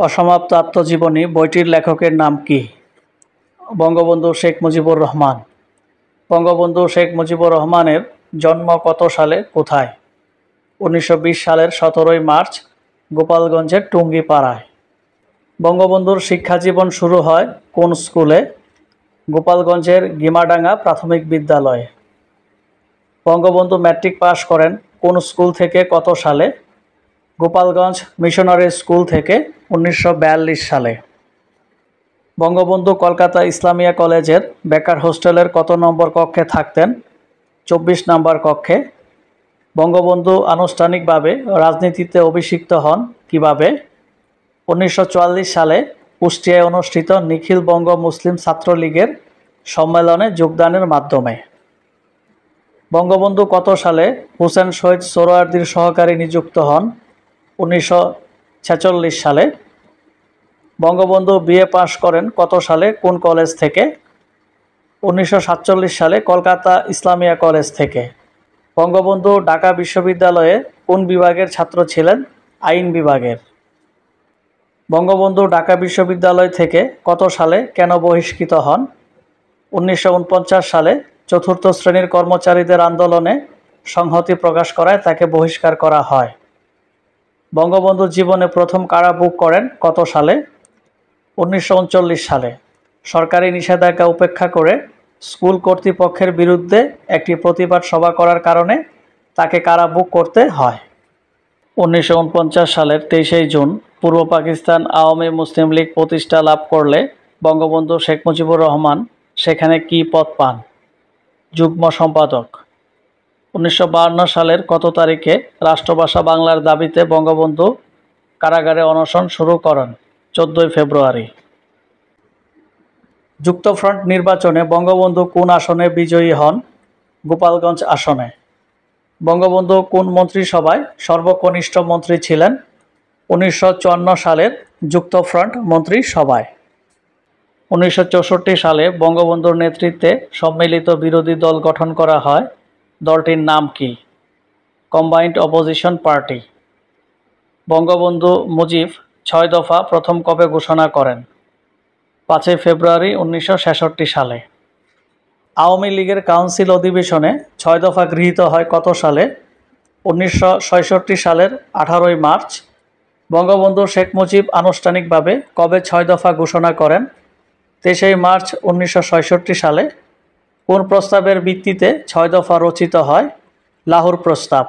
অসমাপ্ত আত্মজীবনী বইটির লেখকের নাম কি? বঙ্গবন্ধু শেখ মুজিবুর রহমান। বঙ্গবন্ধু শেখ মুজিবুর রহমানের জন্ম কত সালে, কোথায়? 1920 সালের 17 মার্চ গোপালগঞ্জের টুঙ্গিপাড়ায়। বঙ্গবন্ধুর শিক্ষাজীবন শুরু হয় কোন স্কুলে? গোপালগঞ্জের গিমাডাঙ্গা প্রাথমিক বিদ্যালয়ে। বঙ্গবন্ধু ম্যাট্রিক পাশ করেন কোন স্কুল থেকে কত সালে? গোপালগঞ্জ মিশনারি স্কুল থেকে 1942 সালে। বঙ্গবন্ধু কলকাতা ইসলামিয়া কলেজের বেকার হোস্টেলের কত নম্বর কক্ষে থাকতেন? 24 নম্বর কক্ষে। বঙ্গবন্ধু আনুষ্ঠানিকভাবে রাজনীতিতে অভিষিক্ত হন কিভাবে? 1944 সালে কুষ্টিয়ায় অনুষ্ঠিত নিখিল বঙ্গ মুসলিম ছাত্রলীগের সম্মেলনে যোগদানের মাধ্যমে। বঙ্গবন্ধু কত সালে হুসেন শহীদ সোহরাওয়ার্দীর সহকারী নিযুক্ত হন? 1946 সালে। বঙ্গবন্ধু বিএ পাশ করেন কত সালে, কোন কলেজ থেকে? 1947 সালে কলকাতা ইসলামিয়া কলেজ থেকে। বঙ্গবন্ধু ঢাকা বিশ্ববিদ্যালয়ে কোন বিভাগের ছাত্র ছিলেন? আইন বিভাগের। বঙ্গবন্ধু ঢাকা বিশ্ববিদ্যালয় থেকে কত সালে কেন বহিষ্কৃত হন? 1949 সালে চতুর্থ শ্রেণীর কর্মচারীদের আন্দোলনে সংহতি প্রকাশ করায় তাকে বহিষ্কার করা হয়। বঙ্গবন্ধু জীবনে প্রথম কারাভোগ করেন কত সালে? 1939 সালে। সরকারি নিষেধাজ্ঞা উপেক্ষা করে স্কুল কর্তৃপক্ষের বিরুদ্ধে একটি প্রতিবাদ সভা করার কারণে তাকে কারাভোগ করতে হয়। 1949 সালের 23 জুন পূর্ব পাকিস্তান আওয়ামী মুসলিম লীগ প্রতিষ্ঠা লাভ করলে বঙ্গবন্ধু শেখ মুজিবুর রহমান সেখানে কী পদ পান? যুগ্ম সম্পাদক। 1952 সালের কত তারিখে রাষ্ট্রভাষা বাংলার দাবিতে বঙ্গবন্ধু কারাগারে অনশন শুরু করেন? 14 ফেব্রুয়ারি। যুক্তফ্রন্ট নির্বাচনে বঙ্গবন্ধু কোন আসনে বিজয়ী হন? গোপালগঞ্জ আসনে। বঙ্গবন্ধু কোন মন্ত্রিসভায় সর্বকনিষ্ঠ মন্ত্রী ছিলেন? 1954 সালের যুক্তফ্রন্ট মন্ত্রিসভায়। 1964 সালে বঙ্গবন্ধুর নেতৃত্বে সম্মিলিত বিরোধী দল গঠন করা হয়। দলটির নাম কি? Combined opposition party. Bangabandhu Mujib 6 দফা প্রথম কবে ঘোষণা করেন? 5 ফেব্রুয়ারি 1966 সালে। আওয়ামী লীগের কাউন্সিল অধিবেশনে 6 দফা গৃহীত হয় কত সালে? 1966 সালের 18 মার্চ। বঙ্গবন্ধু শেখ মুজিব আনুষ্ঠানিকভাবে কবে 6 দফা ঘোষণা করেন? 23 মার্চ 1966 সালে। কোন প্রস্তাবের ভিত্তিতে 6 দফা রচিত হয়? লাহোর প্রস্তাব।